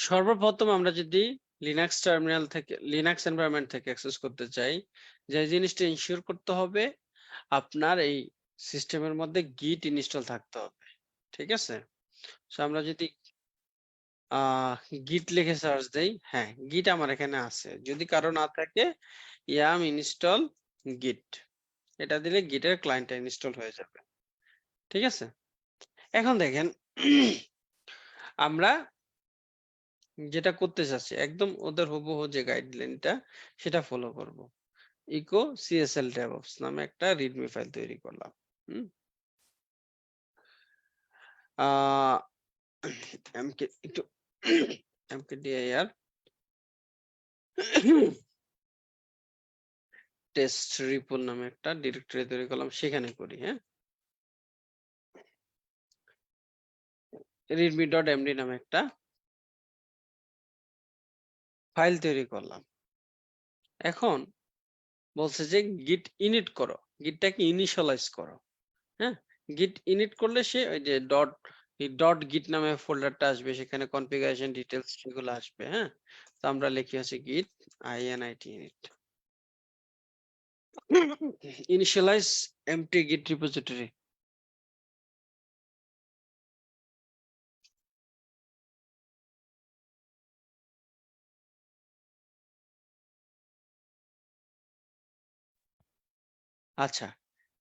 সর্বপ্রথম আমরা যদি লিনাক্স টার্মিনাল থেকে লিনাক্স এনভায়রনমেন্ট থেকে অ্যাক্সেস করতে চাই, যে জিনিসটা ইনশিওর করতে হবে আপনার এই সিস্টেমের মধ্যে গিট ইনস্টল থাকতে হবে। ঠিক আছে? সো আমরা যদি গিট লিখে সার্চ দেই, হ্যাঁ গিট আমার এখানে আছে। যদি কারো না থাকে ইয়াম ইনস্টল গিট এটা দিলে গিটের ক্লায়েন্টটা ইনস্টল হয়ে যাবে। ঠিক আছে? এখন দেখেন আমরা যেটা করতে চাচ্ছি একদম ওদের হুবহু যে গাইডলাইনটা সেটা ফলো করব। ইকো সিএসএল ডেভঅপস নামে একটা রিডমি ফাইল তৈরি করলাম। হুম এমকে একটু এমকেডিআইআর টেস্ট রিপোল নামে একটা ডিরেক্টরি তৈরি করলাম, সেখানে করি। হ্যাঁ, readme.md নামে একটা ফাইল তৈরি করলাম। এখন বলছে যে গিট ইনিট করো, গিটটাকে ইনিশিয়ালাইজ করো। হ্যাঁ, গিট ইনিট করলে সে ওই যে ডট গিট নামে ফোল্ডারটা আসবে, সেখানে কনফিগারেশন ডিটেলস সেগুলো আসবে। হ্যাঁ, তো আমরা লিখি হচ্ছে গিট init init ইনিশিয়ালাইজ এমটি গিট রিপোজিটরি। আচ্ছা,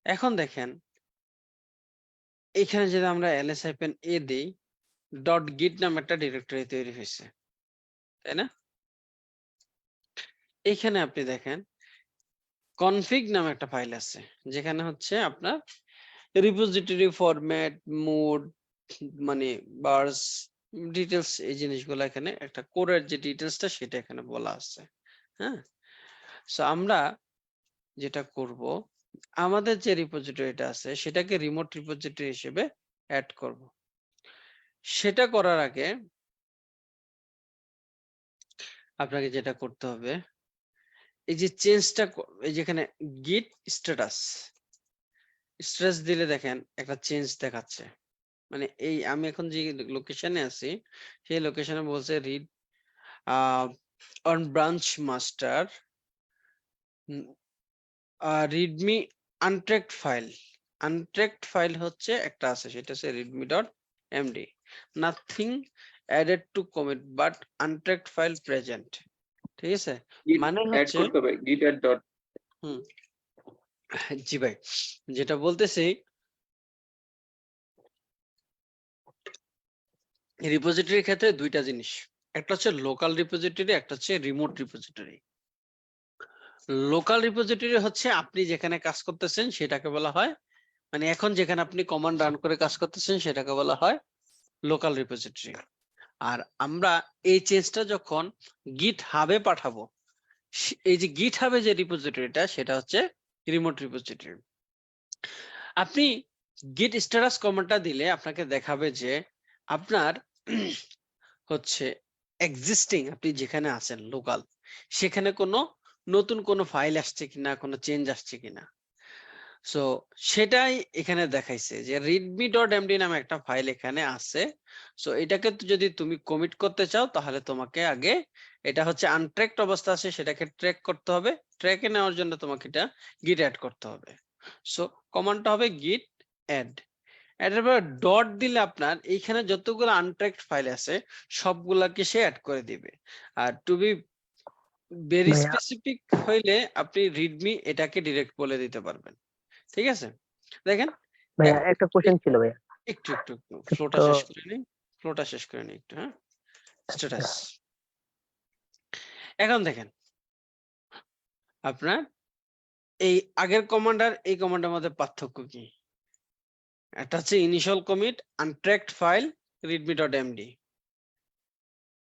এখন দেখেন এখানে যদি আমরা ls-a দিই, ডট গিট নামে একটা ডিরেক্টরি তৈরি হয়েছে, তাই না? এখানে আপনি দেখেন কনফিগ নামে একটা ফাইল আছে, যেখানে হচ্ছে আপনার রিপোজিটরি ফরম্যাট, মোড, মানে বার্স ডিটেলস, এই জিনিসগুলো এখানে একটা কোরের যে ডিটেলসটা সেটা এখানে বলা আছে। হ্যাঁ, সো আমরা যেটা করব, আমাদের যে রিপোজিটরিটা আছে সেটাকে রিমোট রিপোজিটরি হিসেবে অ্যাড করব। সেটা করার আগে আপনাকে যেটা করতে হবে, এই যে চেঞ্জটা, এই যেখানে গিট স্ট্যাটাস স্ট্রেস দিলে দেখেন একটা চেঞ্জ দেখাচ্ছে। মানে এই আমি এখন যে লোকেশনে আছি সেই লোকেশনে বলছে read on branch master readme untracked file. Untracked file হচ্ছে একটা আছে, সেটা হচ্ছে readme dot MD, nothing added to commit but untracked file present. ঠিক আছে, মানে অ্যাড হচ্ছে করতে হবে git add dot। হুম জি ভাই, যেটা বলতেছি রিপোজিটরির ক্ষেত্রে দুইটা জিনিস, একটা হচ্ছে লোকাল রিপোজিটরি, একটা হচ্ছে রিমোট রিপোজিটরি। লোকাল রিপোজিটরি হচ্ছে আপনি যেখানে কাজ করতেছেন সেটাকে বলা হয়, মানে এখন যেখানে আপনি কমান্ড রান করে কাজ করতেছেন সেটাকে বলা হয় লোকাল রিপোজিটরি। আর আমরা এই চেঞ্জটা যখন গিট হাবে পাঠাবো, এই যে গিট হাবে যে রিপোজিটরিটা সেটা হচ্ছে রিমোট রিপোজিটরি। আপনি গিট স্ট্যাটাস কমান্ডটা দিলে আপনাকে দেখাবে যে আপনার হচ্ছে এক্সিস্টিং আপনি যেখানে আছেন লোকাল, সেখানে কোনো নতুন কোনো ফাইল আসছে কিনা, কোনো চেঞ্জ আসছে কিনা। সো সেটাই এখানে দেখাইছে যে readme.md নামে একটা ফাইল এখানে আছে। সো এটাকে যদি তুমি কমিট করতে চাও তাহলে তোমাকে আগে, এটা হচ্ছে আনট্র্যাকড অবস্থা আছে সেটাকে ট্র্যাক করতে হবে। ট্র্যাকে নেওয়ার জন্য তোমাকে এটা গিট অ্যাড করতে হবে। সো কমান্ডটা হবে git add। এটার পর ডট দিলে আপনার এইখানে যতগুলো আনট্র্যাকড ফাইল আছে সবগুলাকে সে অ্যাড করে দিবে। আর টু বি ভেরি ভাইয়া স্পেসিফিক হইলে আপনি রিডমি এটাকে ডিরেক্ট বলে দিতে পারবেন। ঠিক আছে, দেখেন ভাইয়া এখন একটা কোশ্চেন ছিল ভাইয়া। একটু একটু একটু ফ্লোটা তো শেষ করে নিই, ফ্লোটা শেষ করে নিই একটু। হ্যাঁ, আচ্ছা স্ট্যাটাস। এখন দেখেন আপনার এই আগের কমান্ড আর এই কমান্ডের মধ্যে পার্থক্য কি? একটা হচ্ছে ইনিশিয়াল কমিট আনট্র্যাকড ফাইল readme.md,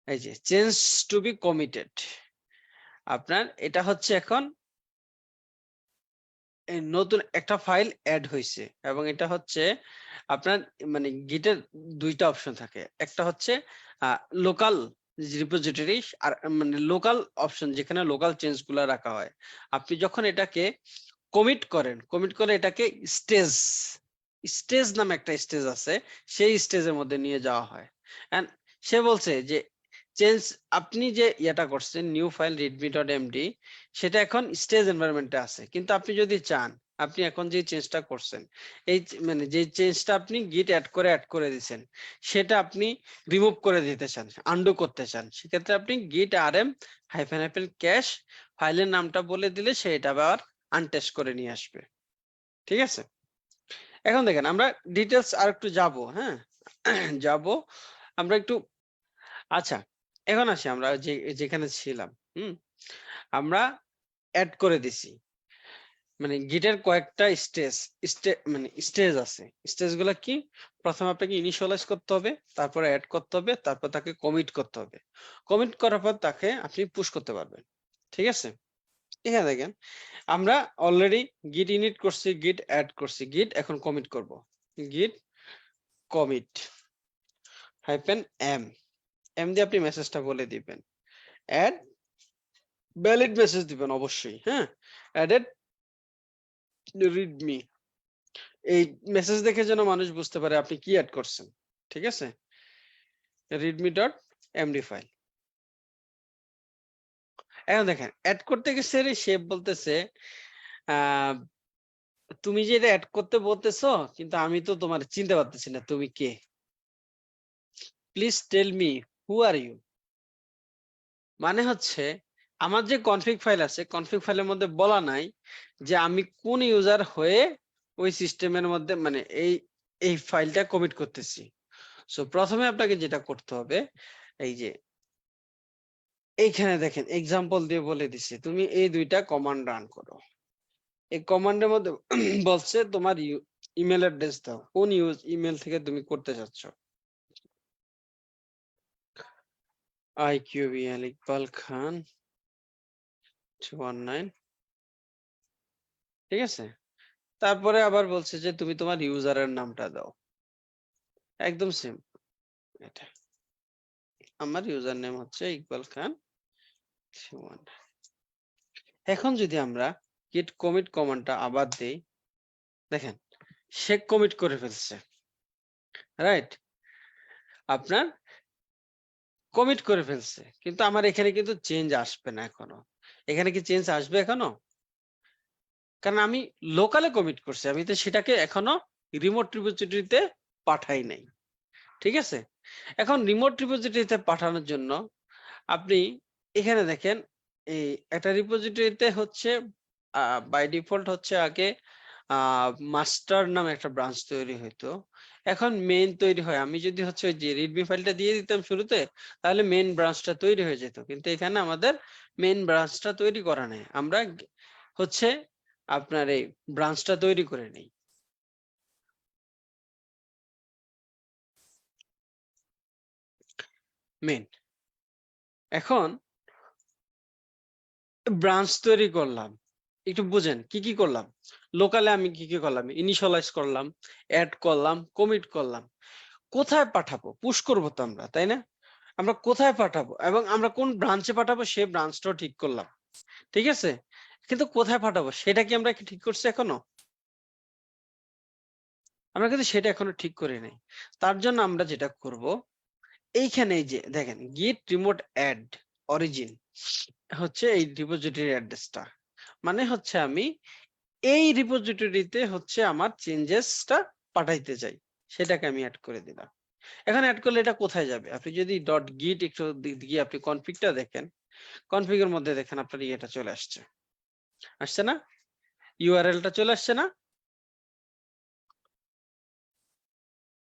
এই যে চেঞ্জ টু বি কমিটেড, আপনার এটা হচ্ছে এখন এই নতুন একটা ফাইল অ্যাড হয়েছে, এবং এটা হচ্ছে আপনার মানে গিটের দুইটা অপশন থাকে, একটা হচ্ছে লোকাল রিপোজিটরি আর মানে লোকাল অপশন যেখানে লোকাল চেঞ্জ গুলা রাখা হয়। আপনি যখন এটাকে কমিট করেন, কমিট করে এটাকে স্টেজ স্টেজ নামে একটা স্টেজ আছে, সেই স্টেজের মধ্যে নিয়ে যাওয়া হয়। এন্ড সে বলছে যে চেঞ্জ আপনি যে ইয়েটা করছেন নিউ ফাইল readme.md সেটা এখন স্টেজ এনভায়রনমেন্টে আছে, কিন্তু আপনি যদি চান আপনি এখন যে চেঞ্জটা করছেন এই মানে যে চেঞ্জটা আপনি গিট অ্যাড করে দিয়েছেন সেটা আপনি রিমুভ করে দিতে চান, আনডু করতে চান, সেক্ষেত্রে আপনি git rm - ক্যাশ ফাইলের নামটা বলে দিলে সে এটা আবার আনটেস্ট করে নিয়ে আসবে। ঠিক আছে, এখন দেখেন আমরা ডিটেলস আর একটু যাবো। হ্যাঁ যাব আমরা একটু। আচ্ছা, এখন আসি আমরা যেখানে ছিলাম। আমরা অ্যাড করে দিছি, মানে গিটের কয়েকটা স্টেজ আছে। স্টেজগুলো কি? প্রথমে আপনাকে ইনিশিয়ালাইজ করতে হবে, তারপরে অ্যাড করতে হবে, তারপর তাকে কমিট করতে হবে। কমিট করার পর তাকে আপনি পুশ করতে পারবেন। ঠিক আছে, এখানে দেখেন আমরা অলরেডি গিট ইনিট করছি, গিট অ্যাড করছি, গিট এখন কমিট করব। গিট কমিট -m দিয়ে আপনি মেসেজটা বলে দিবেন, অ্যাড ভ্যালিড মেসেজ দিবেন অবশ্যই। হ্যাঁ, অ্যাডেড রিডমি, এই মেসেজ দেখে যেন মানুষ বুঝতে পারে আপনি কি অ্যাড করছেন। ঠিক আছে, readme.md ফাইল। এখন দেখেন অ্যাড করতে গেছে সে বলতেছে তুমি যে এটা অ্যাড করতে বলতেছো, কিন্তু আমি তো তোমার চিনতে পারতেছি না তুমি কে, please tell me who are you. মানে হচ্ছে আমার যে কনফিগ ফাইল আছে, কনফিগ ফাইলের মধ্যে বলা নাই যে আমি কোন ইউজার হয়ে ওই সিস্টেমের মধ্যে মানে এই ফাইলটা কমিট করতেছি। সো প্রথমে আপনাকে যেটা করতে হবে, এই যে এইখানে দেখেন এক্সাম্পল দিয়ে বলে দিছে তুমি এই দুইটা কমান্ড রান করো। এই কমান্ডের মধ্যে বলছে তোমার ইমেল অ্যাড্রেস দাও, কোন ইমেল থেকে তুমি করতে চাচ্ছ। IQBL ইকবাল খান 219। ঠিক আছে, তারপরে আবার বলছে যে তুমি তোমার ইউজারের নামটা দাও, একদম সেম। এটা আমার ইউজার নেম হচ্ছে ইকবাল খান 219। এখন যদি আমরা গিট কমিট কমান্ডটা আবার দেই, দেখেন সে কমিট করে ফেলছে, রাইট? আপনার কমিট করে ফেলছে, কিন্তু আমার এখানে কিন্তু চেঞ্জ আসবে না এখনো। এখানে কি চেঞ্জ আসবে এখনো? কারণ আমি লোকালে কমিট করছি, আমি তো সেটাকে এখনো রিমোট রিপোজিটরিতে পাঠাই নাই। ঠিক আছে, এখন রিমোট রিপোজিটরিতে পাঠানোর জন্য আপনি এখানে দেখেন এই একটা রিপোজিটরিতে হচ্ছে বাই ডিফল্ট হচ্ছে আগে মাস্টার নামে একটা ব্রাঞ্চ তৈরি হইতো, এখন মেইন তৈরি হয়। আমি যদি হচ্ছে ওই যে রিডমি ফাইলটা দিয়ে দিতাম শুরুতে, তাহলে মেইন ব্রাঞ্চটা তৈরি হয়ে যেত, কিন্তু এখানে আমাদের মেইন ব্রাঞ্চটা তৈরি করা নেই। আমরা হচ্ছে আপনার এই ব্রাঞ্চটা তৈরি করে নেই। মেইন এখন ব্রাঞ্চ তৈরি করলাম, একটু বুঝেন কি কি করলাম। লোকালে আমি কি কি করলাম, ইনিশিয়ালাইজ করলাম, অ্যাড করলাম, কমিট করলাম। কোথায় পাঠাবো? পুশ করবো তো আমরা, তাই না? আমরা কোথায় পাঠাবো এবং আমরা কোন ব্রাঞ্চে পাঠাবো সে ব্রাঞ্চটাও ঠিক করলাম। ঠিক আছে, কিন্তু কোথায় পাঠাবো সেটা কি আমরা কি ঠিক করছি এখনো? আমরা কিন্তু সেটা এখনো ঠিক করি নাই। তার জন্য আমরা যেটা করব, এইখানে এই যে দেখেন গিট রিমোট অ্যাড অরিজিন হচ্ছে এই রিপোজিটরি অ্যাড্রেসটা, মানে হচ্ছে আমি এই রিপোজিটরিতে হচ্ছে আমার চেঞ্জেসটা পাঠাইতে চাই, সেটাকে আমি অ্যাড করে দিলাম। এখন অ্যাড করলে এটা কোথায় যাবে? আপনি যদি ডট গিট একটু গিয়ে আপনি কনফিগটা দেখেন, কনফিগের মধ্যে দেখেন আপনার ইয়েটা চলে আসছে, আসছে না? ইউআরএলটা চলে আসছে না?